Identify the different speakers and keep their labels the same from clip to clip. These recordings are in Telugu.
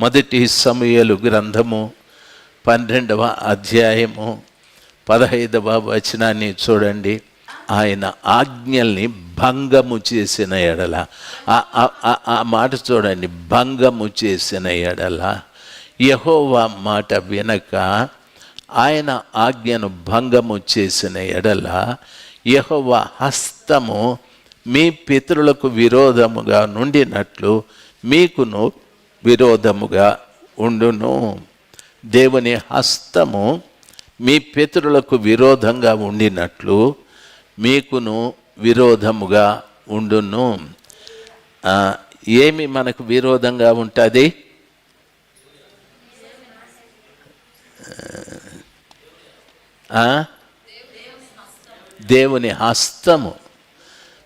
Speaker 1: మొదటి సమూయేలు గ్రంథము 12వ అధ్యాయము 15వ వచనాన్ని చూడండి. ఆయన ఆజ్ఞల్ని భంగము చేసిన ఎడల, ఆ మాట చూడండి, భంగము చేసిన ఎడల, యెహోవా మాట వినక ఆయన ఆజ్ఞను భంగము చేసిన ఎడల, యెహోవా హస్తము మీ పితరులకు విరోధముగా నుండినట్లు మీకును విరోధముగా ఉండును. దేవుని హస్తము మీ పితరులకు విరోధంగా ఉండినట్లు మీకును విరోధముగా ఉండును. ఏమి మనకు విరోధంగా ఉంటుంది? దేవుని హస్తము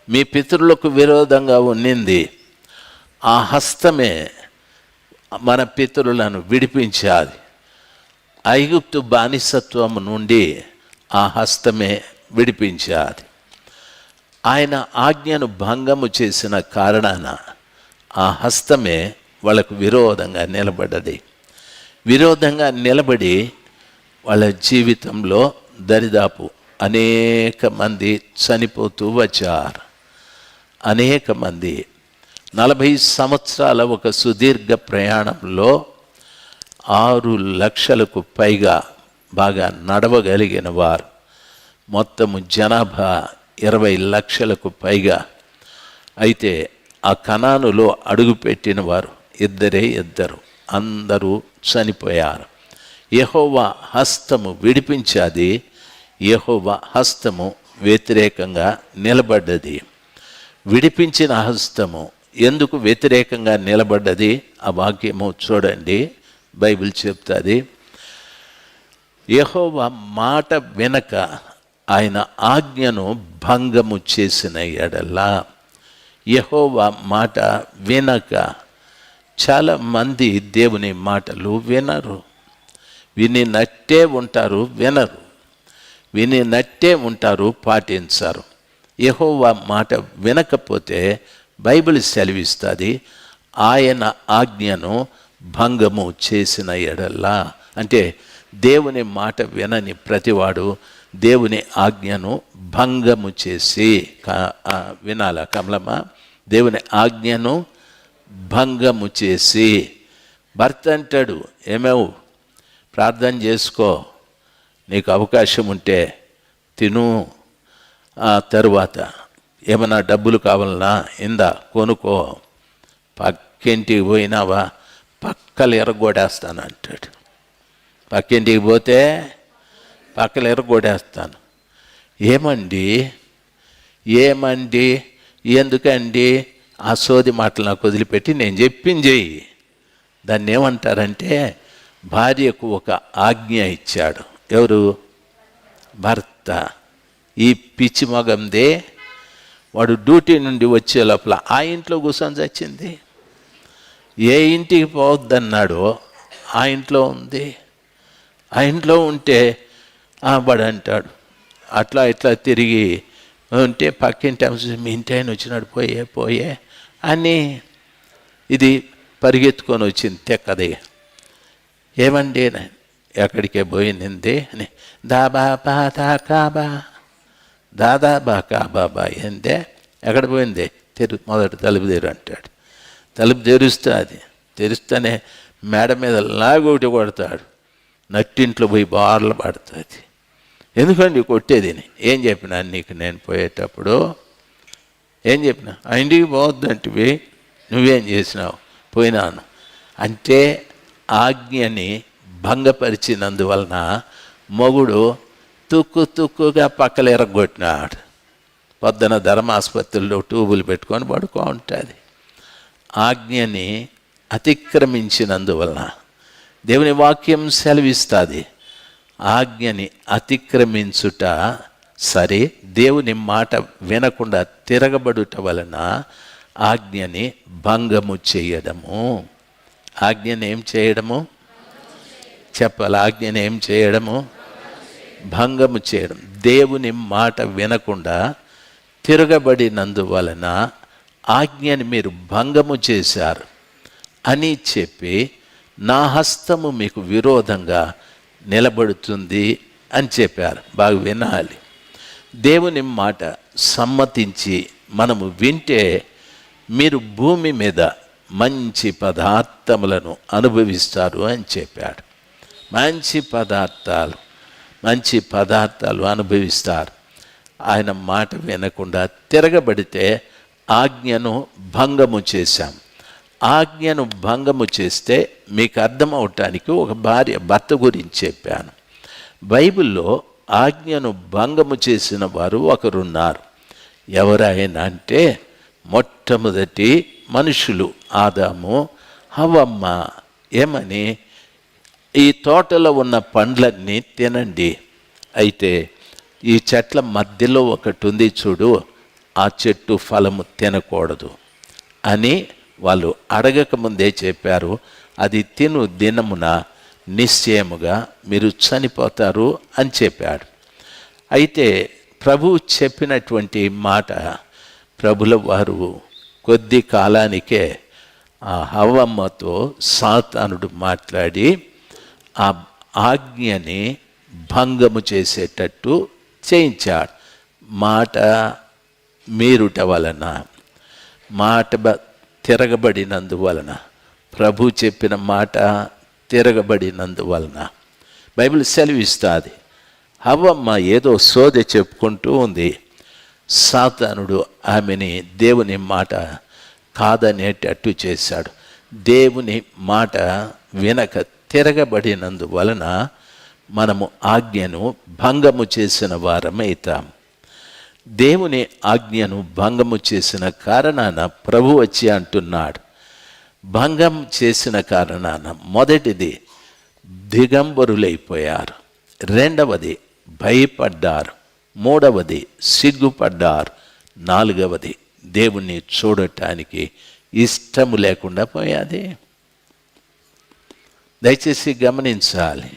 Speaker 1: మీ పితరులకు విరోధంగా ఉన్నింది. ఆ హస్తమే మన పితరులను విడిపించాలి. ఐగుప్తు బానిసత్వము నుండి ఆ హస్తమే విడిపించాలి. ఆయన ఆజ్ఞను భంగము చేసిన కారణాన ఆ హస్తమే వాళ్ళకు విరోధంగా నిలబడ్డది. విరోధంగా నిలబడి వాళ్ళ జీవితంలో దరిదాపు అనేక మంది చనిపోతూ వచ్చారు. అనేక మంది 40 సంవత్సరాల ఒక సుదీర్ఘ ప్రయాణంలో 6 లక్షలకు పైగా బాగా నడవగలిగిన వారు, మొత్తము జనాభా 20 లక్షలకు పైగా. అయితే ఆ కనానులో అడుగుపెట్టిన వారు ఇద్దరు, అందరూ చనిపోయారు. యెహోవా హస్తము విడిపించాది, యెహోవా హస్తము వ్యతిరేకంగా నిలబడ్డది. విడిపించిన హస్తము ఎందుకు వ్యతిరేకంగా నిలబడ్డది? ఆ వాక్యము చూడండి, బైబిల్ చెప్తుంది. యెహోవా మాట వినక ఆయన ఆజ్ఞను భంగము చేసిన ఎడల, యెహోవా మాట వినక, చాలా మంది దేవుని మాటలు వినరు. వినినట్టే ఉంటారు, వినరు. వినినట్టే ఉంటారు, పాటించరు. యెహోవా మాట వినకపోతే బైబిల్ సెలవిస్తుంది, ఆయన ఆజ్ఞను భంగము చేసిన ఎడల్లా. అంటే దేవుని మాట వినని ప్రతివాడు దేవుని ఆజ్ఞను భంగము చేసి, వినాల కమలమ్మ, దేవుని ఆజ్ఞను భంగము చేసి. భర్త అంటాడు, ఏమేవు ప్రార్థన చేసుకో, నీకు అవకాశం ఉంటే తిను, ఆ తరువాత ఏమన్నా డబ్బులు కావాలన్నా ఇందా కొనుక్కో, పక్కింటికి పోయినావా పక్కలు ఎరగొడేస్తాను అంటాడు. పక్కింటికి పోతే పక్కలు ఎరగొడేస్తాను. ఏమండి ఎందుకండి ఆ సోది మాటలు నాకు వదిలిపెట్టి నేను చెప్పింది చెయ్యి. దాన్ని ఏమంటారంటే, భార్యకు ఒక ఆజ్ఞ ఇచ్చాడు. ఎవరు? భర్త. ఈ పిచ్చి మగందే వాడు డ్యూటీ నుండి వచ్చే లోపల ఆ ఇంట్లో కూర్చొని చచ్చింది. ఏ ఇంటికి పోవద్దన్నాడో ఆ ఇంట్లో ఉంది. ఆ ఇంట్లో ఉంటే వాడు అంటాడు, అట్లా ఇట్లా తిరిగి ఉంటే పక్కింటి మీ ఇంటి ఆయన వచ్చినాడు, పోయే అని ఇది పరిగెత్తుకొని వచ్చింది తెక్కది. ఏమండి ఎక్కడికే పోయింది అని, దాదాబా బాబా ఏందే ఎక్కడ పోయింది, మొదటి తలుపు తెరు అంటాడు. తలుపు తెరుస్తానే మేడ మీద లాగొకటి కొడతాడు. నట్టింట్లో పోయి బార్లు పడుతుంది. ఎందుకండి కొట్టేది? ఏం చెప్పినా నీకు నేను పోయేటప్పుడు? ఏం చెప్పినా? ఆ ఇంటికి పోవద్దంటివి, నువ్వేం చేసినావు? పోయినాను అంటే ఆజ్ఞని భంగపరిచినందువలన మొగుడు తుక్కుగా పక్కలు ఎరగొట్టినాడు. పొద్దున ధర్మాసుపత్రుల్లో ట్యూబులు పెట్టుకొని పడుకో ఉంటుంది. ఆజ్ఞని అతిక్రమించినందువలన దేవుని వాక్యం సెలవిస్తుంది, ఆజ్ఞని అతిక్రమించుట సరే, దేవుని మాట వినకుండా తిరగబడుట వలన ఆజ్ఞని భంగము చేయడము. ఆజ్ఞని ఏం చేయడము చెప్పాలి? ఆజ్ఞని ఏం చేయడము? భంగము చేయడం. దేవుని మాట వినకుండా తిరగబడినందువలన ఆజ్ఞని మీరు భంగము చేశారు అని చెప్పి నా హస్తము మీకు విరోధంగా నిలబడుతుంది అని చెప్పారు. బాగా వినాలి. దేవుని మాట సమ్మతించి మనము వింటే మీరు భూమి మీద మంచి పదార్థములను అనుభవిస్తారు అని చెప్పాడు. మంచి పదార్థాలు అనుభవిస్తారు. ఆయన మాట వినకుండా తిరగబడితే ఆజ్ఞను భంగము చేశాం. ఆజ్ఞను భంగము చేస్తే మీకు అర్థం అవటానికి ఒక భార్య భర్త గురించి చెప్పాను. బైబిల్లో ఆజ్ఞను భంగము చేసిన వారు ఒకరున్నారు. ఎవరైనా అంటే మొట్టమొదటి మనుషులు ఆదాము హవ్వమ్మ. ఏమని? ఈ తోటలో ఉన్న పండ్లన్నీ తినండి, అయితే ఈ చెట్ల మధ్యలో ఒకటి ఉంది చూడు, ఆ చెట్టు ఫలము తినకూడదు అని వాళ్ళు అడగకముందే చెప్పారు. అది తిను దినమున నిశ్చయముగా మీరు చనిపోతారు అని చెప్పాడు. అయితే ప్రభువు చెప్పినటువంటి మాట ప్రభుల వారు కొద్ది కాలానికే ఆ హవ్వమ్మతో సాతానుడు మాట్లాడి ఆ ఆజ్ఞని భంగము చేసేటట్టు చేయించాడు. మాట మీరుట వలన, మాట తిరగబడినందువలన, ప్రభు చెప్పిన మాట తిరగబడినందువలన బైబిల్ సెలవిస్తుంది. హవ్వమ్మ ఏదో సోదె చెప్పుకుంటూ ఉంది. సాతానుడు ఆమెని దేవుని మాట కాదనేటట్టు చేశాడు. దేవుని మాట వినక తిరగబడినందువలన మనము ఆజ్ఞను భంగము చేసిన వారమైతాం. దేవుని ఆజ్ఞను భంగము చేసిన కారణాన ప్రభు వచ్చి అంటున్నాడు, భంగం చేసిన కారణాన మొదటిది దిగంబరులైపోయారు, రెండవది భయపడ్డారు, మూడవది సిగ్గుపడ్డారు, నాలుగవది దేవుణ్ణి చూడటానికి ఇష్టము లేకుండా పోయాది. దయచేసి గమనించాలి.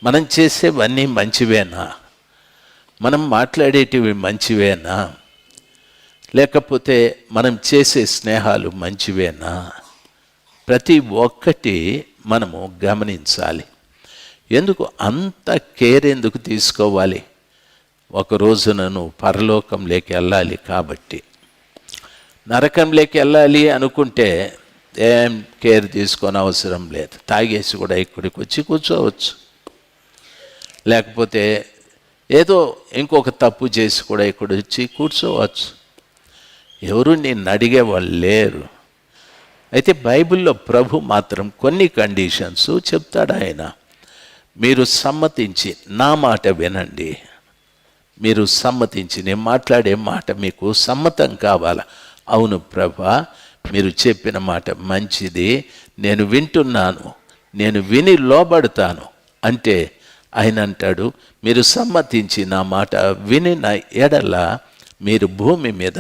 Speaker 1: మనం చేసేవన్నీ మంచివేనా? మనం మాట్లాడేటివి మంచివేనా? లేకపోతే మనం చేసే స్నేహాలు మంచివేనా? ప్రతి ఒక్కటి మనము గమనించాలి. ఎందుకు అంత కేర్ ఎందుకు తీసుకోవాలి? ఒక రోజున నువ్వు పరలోకంలోకి వెళ్ళాలి కాబట్టి. నరకంలోకి వెళ్ళాలి అనుకుంటే ఏం కేర్ తీసుకొని అవసరం లేదు. తాగేసి కూడా ఇక్కడికి వచ్చి కూర్చోవచ్చు, లేకపోతే ఏదో ఇంకొక తప్పు చేసి కూడా ఇక్కడ వచ్చి కూర్చోవచ్చు. ఎవరు నిన్ను అడిగేవాళ్ళు లేరు. అయితే బైబిల్లో ప్రభు మాత్రం కొన్ని కండిషన్స్ చెప్తాడు. ఆయన మీరు సమ్మతించి నా మాట వినండి, మీరు సమ్మతించి నేను మాట్లాడే మాట మీకు సమ్మతం కావాలా? అవును ప్రభా, మీరు చెప్పిన మాట మంచిది, నేను వింటున్నాను, నేను విని లోబడతాను అంటే ఆయన అంటాడు, మీరు సమ్మతించి నా మాట వినిన ఎడల మీరు భూమి మీద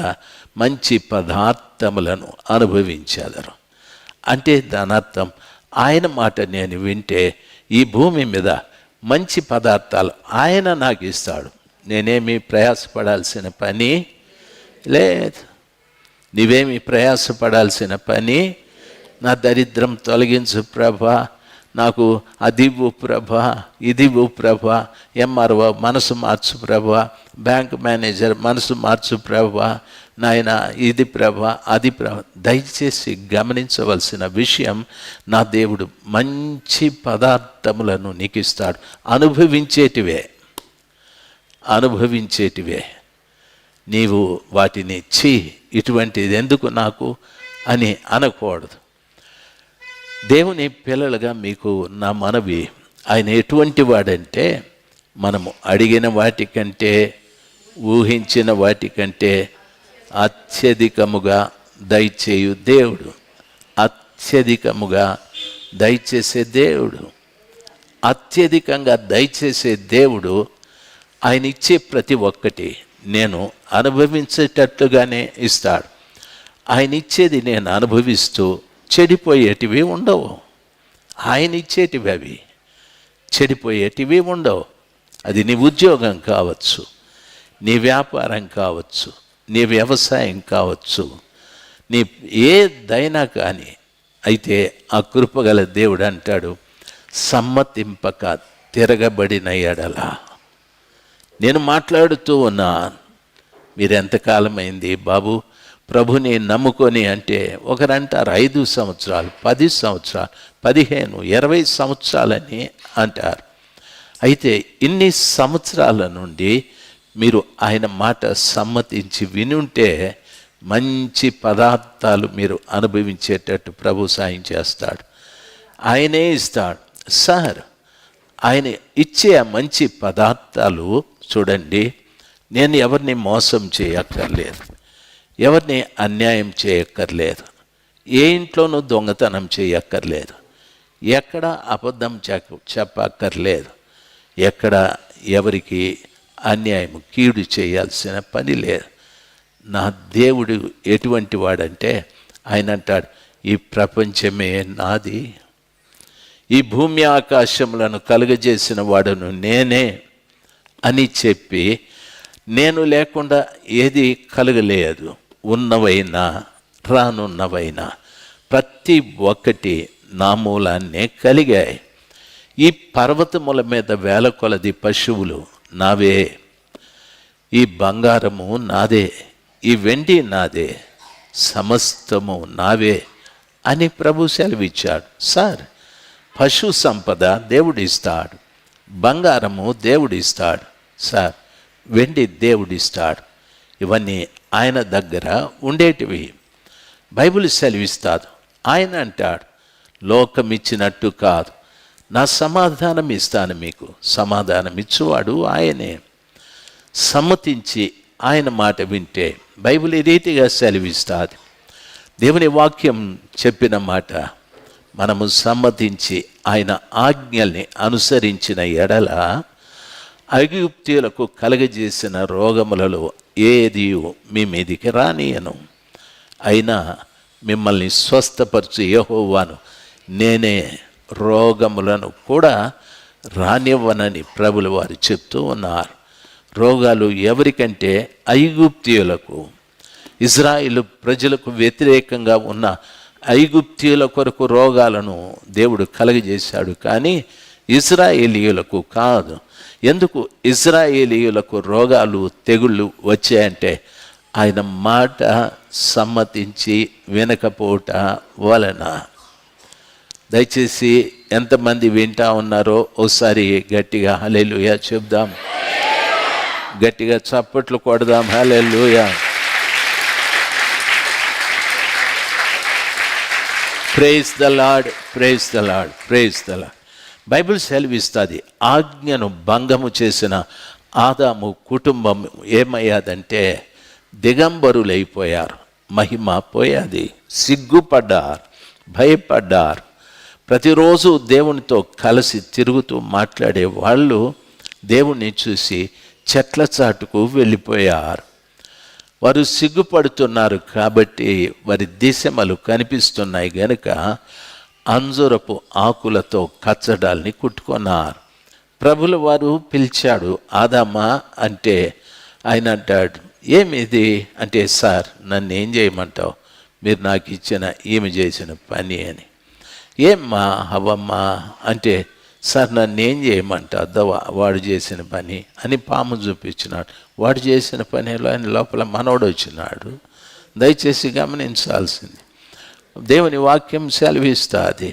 Speaker 1: మంచి పదార్థములను అనుభవించారు. అంటే దాని అర్థం ఆయన మాట నేను వింటే ఈ భూమి మీద మంచి పదార్థాలు ఆయన నాకు ఇస్తాడు. నేనేమి ప్రయాసపడాల్సిన పని లేదు. నీవేమి ప్రయాసపడాల్సిన పని. నా దరిద్రం తొలగించు ప్రభా, నాకు అదివ్వు ప్రభా, ఇదివ్వు ప్రభా, ఎంఆర్ఓ మనసు మార్చు ప్రభా, బ్యాంక్ మేనేజర్ మనసు మార్చు ప్రభా, నాయన ఇది ప్రభా, అది ప్రభా. దయచేసి గమనించవలసిన విషయం, నా దేవుడు మంచి పదార్థములను నీకు ఇస్తాడు. అనుభవించేటివే. నీవు వాటిని ఇటువంటిది ఎందుకు నాకు అని అనకూడదు. దేవుని పిల్లలుగా మీకు నా మనవి, ఆయన ఎటువంటి వాడంటే మనము అడిగిన వాటికంటే ఊహించిన వాటికంటే అత్యధికముగా దయచేయు దేవుడు. అత్యధికముగా దయచేసే దేవుడు. అత్యధికంగా దయచేసే దేవుడు. ఆయన ఇచ్చే ప్రతి ఒక్కటి నేను అనుభవించేటట్టుగానే ఇస్తాడు. ఆయన ఇచ్చేది నేను అనుభవిస్తూ చెడిపోయేటివి ఉండవు. ఆయన ఇచ్చేటివి అవి చెడిపోయేటివి ఉండవు. అది నీ ఉద్యోగం కావచ్చు, నీ వ్యాపారం కావచ్చు, నీ వ్యవసాయం కావచ్చు, నీ ఏదైనా కానీ అయితే ఆ కృపగల దేవుడు అంటాడు, సమ్మతింపక తిరగబడిన ఎడల. నేను మాట్లాడుతూ ఉన్నా, మీరు ఎంతకాలమైంది బాబు ప్రభుని నమ్ముకొని అంటే ఒకరంటారు 5 సంవత్సరాలు, 10 సంవత్సరాలు, 15, 20 సంవత్సరాలని అంటారు. అయితే ఇన్ని సంవత్సరాల నుండి మీరు ఆయన మాట సమ్మతించి వినుంటే మంచి పదార్థాలు మీరు అనుభవించేటట్టు ప్రభు సాయం చేస్తాడు. ఆయనే ఇస్తాడు. సార్, ఆయన ఇచ్చే మంచి పదార్థాలు చూడండి, నేను ఎవరిని మోసం చేయక్కర్లేదు, ఎవరిని అన్యాయం చేయక్కర్లేదు, ఏ ఇంట్లోనూ దొంగతనం చేయక్కర్లేదు, ఎక్కడ అబద్ధం చెప్పక్కర్లేదు, ఎక్కడ ఎవరికి అన్యాయం కీడు చేయాల్సిన పని లేదు. నా దేవుడు ఎటువంటి వాడంటే ఆయన అంటాడు, ఈ ప్రపంచమే నాది, ఈ భూమి ఆకాశములను కలుగజేసిన వాడును నేనే అని చెప్పి, నేను లేకుండా ఏది కలగలేదు, ఉన్నవైనా రానున్నవైనా ప్రతి ఒక్కటి నా మూలాన్నే కలిగాయి. ఈ పర్వతముల మీద వేల కొలది పశువులు నావే, ఈ బంగారము నాదే, ఈ వెండి నాదే, సమస్తము నావే అని ప్రభు సెలవిచ్చాడు. సార్, పశు సంపద దేవుడిస్తాడు, బంగారము దేవుడిస్తాడు, సార్ వెండి దేవుడిస్తాడు. ఇవన్నీ ఆయన దగ్గర ఉండేటివి. బైబిల్ సెలవిస్తాడు. ఆయన అంటాడు, లోకం ఇచ్చినట్టు కాదు, నా సమాధానం ఇస్తాను మీకు. సమాధానం ఇచ్చువాడు ఆయనే. సమ్మతించి ఆయన మాట వింటే బైబిల్ ఈ రీతిగా సెలవిస్తుంది. దేవుని వాక్యం చెప్పిన మాట మనము సమ్మతించి ఆయన ఆజ్ఞల్ని అనుసరించిన ఎడల ఐగుప్తీయులకు కలగజేసిన రోగములలో ఏది మీ మీదికి రానియను, అయినా మిమ్మల్ని స్వస్థపరచు యెహోవాను నేనే, రోగములను కూడా రానివ్వనని ప్రభులు వారు చెప్తూ ఉన్నారు. రోగాలు ఎవరికంటే ఐగుప్తీయులకు, ఇజ్రాయిలు ప్రజలకు వ్యతిరేకంగా ఉన్న ఐగుప్తీయుల కొరకు రోగాలను దేవుడు కలగజేశాడు, కానీ ఇజ్రాయేలీయులకు కాదు. ఎందుకు ఇజ్రాయేలీయులకు రోగాలు తెగుళ్ళు వచ్చాయంటే ఆయన మాట సమ్మతించి వినకపోవట వలన. దయచేసి ఎంతమంది వింటా ఉన్నారో ఒకసారి గట్టిగా హల్లెలూయా చెప్దాం, గట్టిగా చప్పట్లు కొడదాం. Hallelujah. Praise the lord, praise the lord, praise the lord. Bible సెలవిస్తుంది, ఆజ్ఞను భంగము చేసిన ఆదాము కుటుంబం ఏమయ్యాదంటే దిగంబరులైపోయారు, మహిమ పోయాది, సిగ్గుపడ్డారు, భయపడ్డారు. ప్రతిరోజు దేవునితో కలిసి తిరుగుతూ మాట్లాడే వాళ్ళు దేవుణ్ణి చూసి చెట్ల చాటుకు వెళ్ళిపోయారు. వారు సిగ్గుపడుతున్నారు కాబట్టి వారి దిశమలు కనిపిస్తున్నాయి గనుక అంజురపు ఆకులతో కచ్చడాల్ని కుట్టుకున్నారు. ప్రభుల వారు పిలిచాడు, ఆదామా అంటే ఆయన అంటాడు, ఏమిది అంటే, సార్ నన్ను ఏం చేయమంటావు, మీరు నాకు ఇచ్చిన ఈమె చేసిన పని అని. ఏమ్మా హవ్వమ్మా అంటే, సార్ నన్ను ఏం చేయమంటావు, వాడు చేసిన పని అని పాము చూపించినాడు. వాడు చేసిన పనిలో ఆయన లోపల మనోడు వచ్చినాడు. దయచేసి గమనించాల్సింది, దేవుని వాక్యం సెలవిస్తుంది,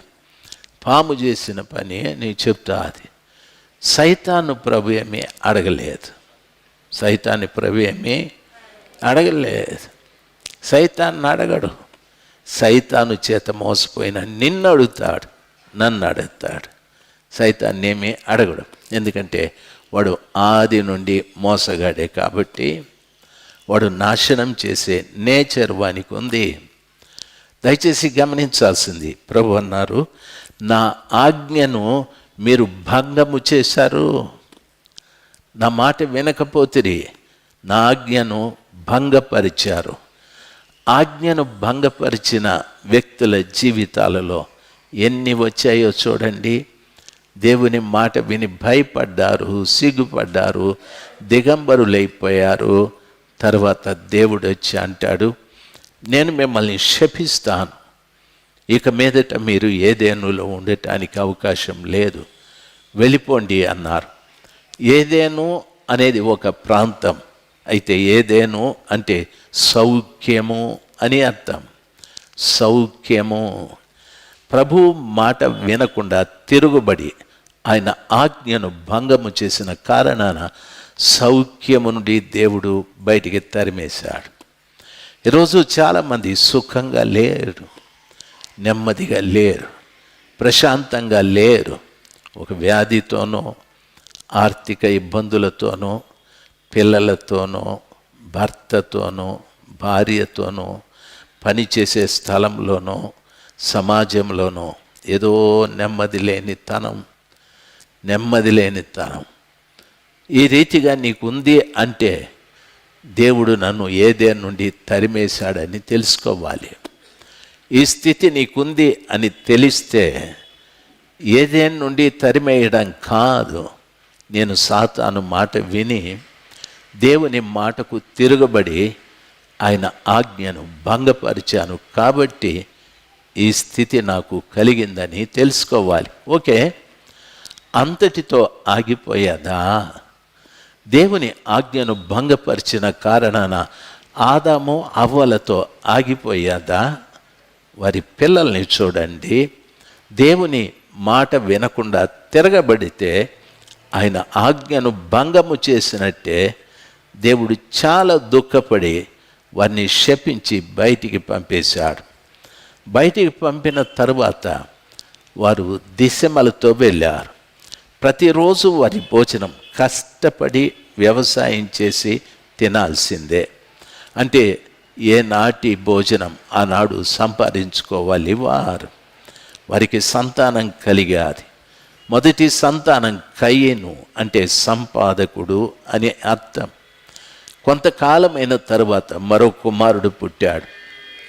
Speaker 1: పాము చేసిన పని అని చెప్తాది. సైతాను ప్రభు ఏమీ అడగలేదు, సైతాన్ని ప్రభు ఏమీ అడగలేదు. సైతాన్ని అడగడు, సైతాను చేత మోసపోయిన నిన్ను అడుగుతాడు, నన్ను అడుగుతాడు. సైతాన్ని ఏమీ అడగడు, ఎందుకంటే వాడు ఆది నుండి మోసగాడే కాబట్టి వాడు నాశనం చేసే నేచర్ వానికి ఉంది. దయచేసి గమనించాల్సింది, ప్రభు అన్నారు, నా ఆజ్ఞను మీరు భంగము చేశారు, నా మాట వినకపోతిరి, నా ఆజ్ఞను భంగపరిచారు. ఆజ్ఞను భంగపరిచిన వ్యక్తుల జీవితాలలో ఎన్ని వచ్చాయో చూడండి. దేవుని మాట విని భయపడ్డారు, సిగ్గుపడ్డారు, దిగంబరులైపోయారు. తర్వాత దేవుడు వచ్చి అంటాడు, నేను మిమ్మల్ని శపిస్తాను, ఇక మీదట మీరు ఏదేనులో ఉండటానికి అవకాశం లేదు, వెళ్ళిపోండి అన్నారు. ఏదేను అనేది ఒక ప్రాంతం, అయితే ఏదేను అంటే సౌఖ్యము అని అర్థం. సౌఖ్యము. ప్రభు మాట వినకుండా తిరుగుబడి ఆయన ఆజ్ఞను భంగము చేసిన కారణాన సౌఖ్యము నుండి దేవుడు బయటికి తరిమేశాడు. ఈరోజు చాలామంది సుఖంగా లేరు, నెమ్మదిగా లేరు, ప్రశాంతంగా లేరు. ఒక వ్యాధితోనో, ఆర్థిక ఇబ్బందులతోనో, పిల్లలతోనో, భర్తతోనో, భార్యతోనో, పనిచేసే స్థలంలోనో, సమాజంలోనో ఏదో నెమ్మది లేనితనం. ఈ రీతిగా నీకుంది అంటే దేవుడు నన్ను ఏదేను నుండి తరిమేశాడని తెలుసుకోవాలి. ఈ స్థితి నీకుంది అని తెలిస్తే ఏదేను నుండి తరిమేయడం కాదు, నేను సాతాను మాట విని దేవుని మాటకు తిరగబడి ఆయన ఆజ్ఞను భంగపరిచాను కాబట్టి ఈ స్థితి నాకు కలిగిందని తెలుసుకోవాలి. ఓకే, అంతటితో ఆగిపోయేదా? దేవుని ఆజ్ఞను భంగపరిచిన కారణాన ఆదాము హవ్వలతో ఆగిపోయేదా? వారి పిల్లల్ని చూడండి, దేవుని మాట వినకుండా తిరగబడితే ఆయన ఆజ్ఞను భంగము చేసినట్టే దేవుడు చాలా దుఃఖపడి వారిని శపించి బయటికి పంపేశాడు. బయటికి పంపిన తరువాత వారు దిశమలతో వెళ్ళారు. ప్రతిరోజు వారి భోజనం కష్టపడి వ్యవసాయం చేసి తినాల్సిందే. అంటే ఏనాటి భోజనం ఆనాడు సంపాదించుకోవాలి. వారికి సంతానం కలిగాది. మొదటి సంతానం కయ్యను, అంటే సంపాదకుడు అని అర్థం. కొంతకాలమైన తరువాత మరో కుమారుడు పుట్టాడు.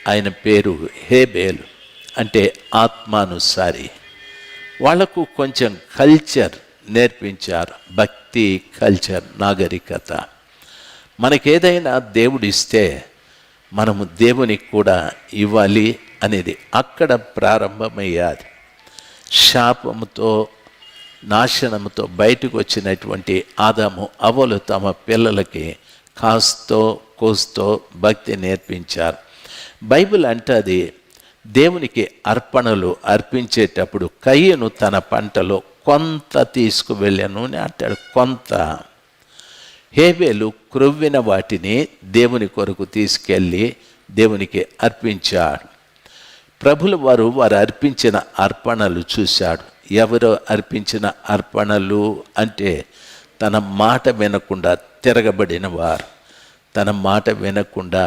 Speaker 1: ఆయన పేరు హేబేలు, అంటే ఆత్మానుసారి. వాళ్లకు కొంచెం కల్చర్ నేర్పించారు, భక్తి, కల్చర్, నాగరికత. మనకేదైనా దేవుడు ఇస్తే మనము దేవునికి కూడా ఇవ్వాలి అనేది అక్కడ ప్రారంభమయ్యాది. శాపముతో, నాశనముతో బయటకు వచ్చినటువంటి ఆదాము హవ్వలు తమ పిల్లలకి కాస్తో కోస్తో భక్తి నేర్పించారు. బైబిల్ అంటది, దేవునికి అర్పణలు అర్పించేటప్పుడు కయ్యను తన పంటలో కొంత తీసుకువెళ్ళాను అని అంటాడు. కొంత. హేబేలు క్రొవ్విన వాటిని దేవుని కొరకు తీసుకెళ్ళి దేవునికి అర్పించాడు. వారు అర్పించిన అర్పణలు చూశాడు. ఎవరు అర్పించిన అర్పణలు అంటే తన మాట వినకుండా తిరగబడిన వారు, తన మాట వినకుండా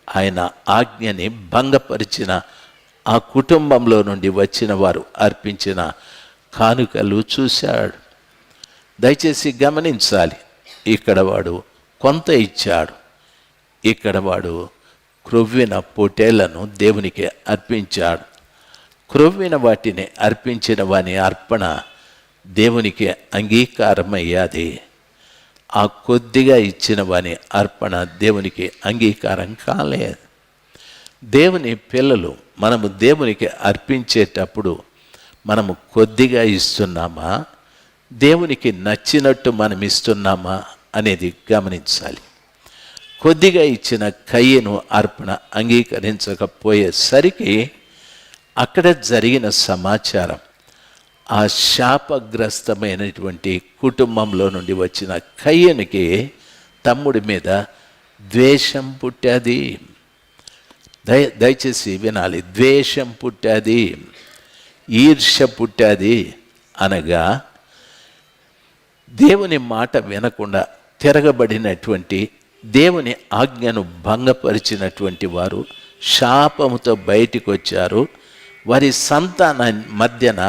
Speaker 1: ఆయన ఆజ్ఞని భంగపరిచిన ఆ కుటుంబంలో నుండి వచ్చిన వారు అర్పించిన కానుకలు చూశాడు. దయచేసి గమనించాలి, ఇక్కడ వాడు కొంత ఇచ్చాడు, ఇక్కడ వాడు క్రొవ్విన పొట్టేళ్లను దేవునికి అర్పించాడు. క్రొవ్విన వాటిని అర్పించిన వాని అర్పణ దేవునికి అంగీకారమయ్యాది. ఆ కొద్దిగా ఇచ్చిన వాని అర్పణ దేవునికి అంగీకారం కాలేదు. దేవుని పిల్లలు మనము దేవునికి అర్పించేటప్పుడు మనము కొద్దిగా ఇస్తున్నామా, దేవునికి నచ్చినట్టు మనం ఇస్తున్నామా అనేది గమనించాలి. కొద్దిగా ఇచ్చిన కయ్యను అర్పణ అంగీకరించకపోయేసరికి అక్కడ జరిగిన సమాచారం, ఆ శాపగ్రస్తమైనటువంటి కుటుంబంలో నుండి వచ్చిన కయ్యనికి తమ్ముడి మీద ద్వేషం పుట్టాది. దయచేసి వినాలి, ద్వేషం పుట్టాది, ఈర్ష్య పుట్టాది. అనగా దేవుని మాట వినకుండా తిరగబడినటువంటి, దేవుని ఆజ్ఞను భంగపరిచినటువంటి వారు శాపముతో బయటికి వచ్చారు. వారి సంతాన మధ్యన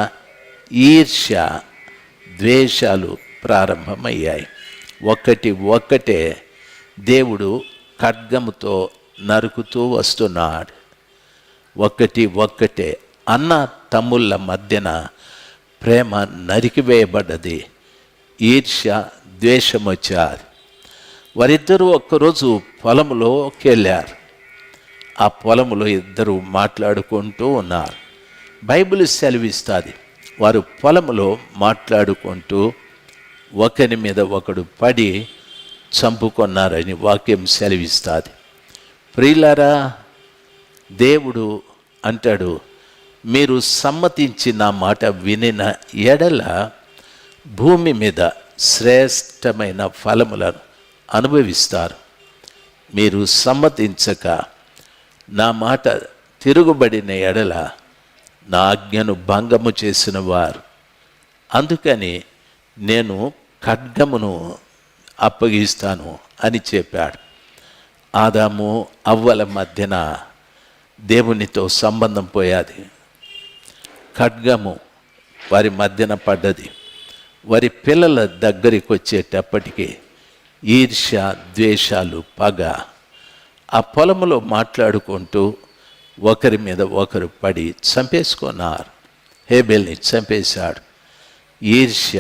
Speaker 1: ఈర్ష్య, ద్వేషాలు ప్రారంభమయ్యాయి. ఒక్కటే దేవుడు ఖడ్గముతో నరుకుతూ వస్తున్నాడు. ఒక్కటే అన్న తమ్ముళ్ళ మధ్యన ప్రేమ నరికివేయబడ్డది. ఈర్ష్య, ద్వేషం వచ్చారు. వారిద్దరూ ఒక్కరోజు పొలంలోకి వెళ్ళారు. ఆ పొలంలో ఇద్దరు మాట్లాడుకుంటూ ఉన్నారు. బైబిల్ సెలవిస్తుంది, వారు పొలంలో మాట్లాడుకుంటూ ఒకరి మీద ఒకడు పడి చంపుకొన్నారని వాక్యం సెలవిస్తుంది. ప్రియులారా, దేవుడు అంటాడు, మీరు సమ్మతించి నా మాట వినిన ఎడల భూమి మీద శ్రేష్టమైన ఫలములను అనుభవిస్తారు. మీరు సమ్మతించక నా మాట తిరుగుబడిన ఎడల నా ఆజ్ఞను భంగము చేసిన వారు. అందుకని నేను ఖడ్గమును అప్పగిస్తాను అని చెప్పాడు. ఆదాము అవ్వల మధ్యన దేవునితో సంబంధం పోయాది. ఖడ్గము వారి మధ్యన పడ్డది. వారి పిల్లల దగ్గరికి వచ్చేటప్పటికి ఈర్ష్య, ద్వేషాలు, పగ ఆ పొలంలో మాట్లాడుకుంటూ ఒకరి మీద ఒకరు పడి చంపేసుకున్నారు. హేబెల్ని చంపేశాడు. ఈర్ష్య,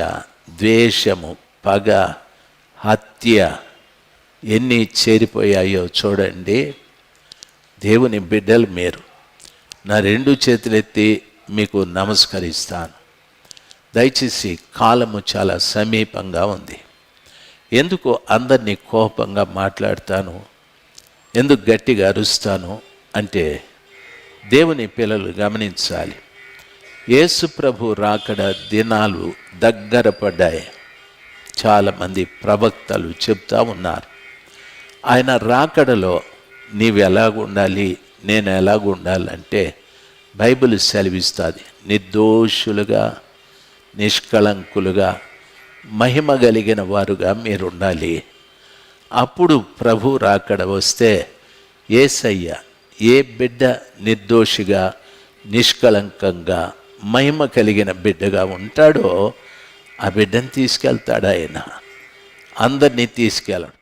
Speaker 1: ద్వేషము, పగ, హత్య ఎన్ని చేరిపోయాయో చూడండి. దేవుని బిడ్డలు మీరు, నా 2 చేతులెత్తి మీకు నమస్కరిస్తాను. దయచేసి కాలము చాలా సమీపంగా ఉంది. ఎందుకు అందరినీ కోపంగా మాట్లాడతాను, ఎందుకు గట్టిగా అరుస్తాను అంటే దేవుని పిల్లలు గమనించాలి. యేసు ప్రభు రాకడ దినాలు దగ్గర పడ్డాయి. చాలామంది ప్రవక్తలు చెప్తా ఉన్నారు, ఆయన రాకడలో నీవు ఎలాగుండాలి, నేను ఎలాగుండాలంటే బైబిల్ సెలవిస్తుంది, నిర్దోషులుగా, నిష్కళంకులుగా, మహిమ కలిగిన వారుగా మీరుండాలి. అప్పుడు ప్రభు రాకడ వస్తే యేసయ్య ఏ బిడ్డ నిర్దోషిగా, నిష్కళంకంగా, మహిమ కలిగిన బిడ్డగా ఉంటాడో ఆ బిడ్డను తీసుకెళ్తాడు. ఆయన అందరినీ తీసుకెళ్ళడు.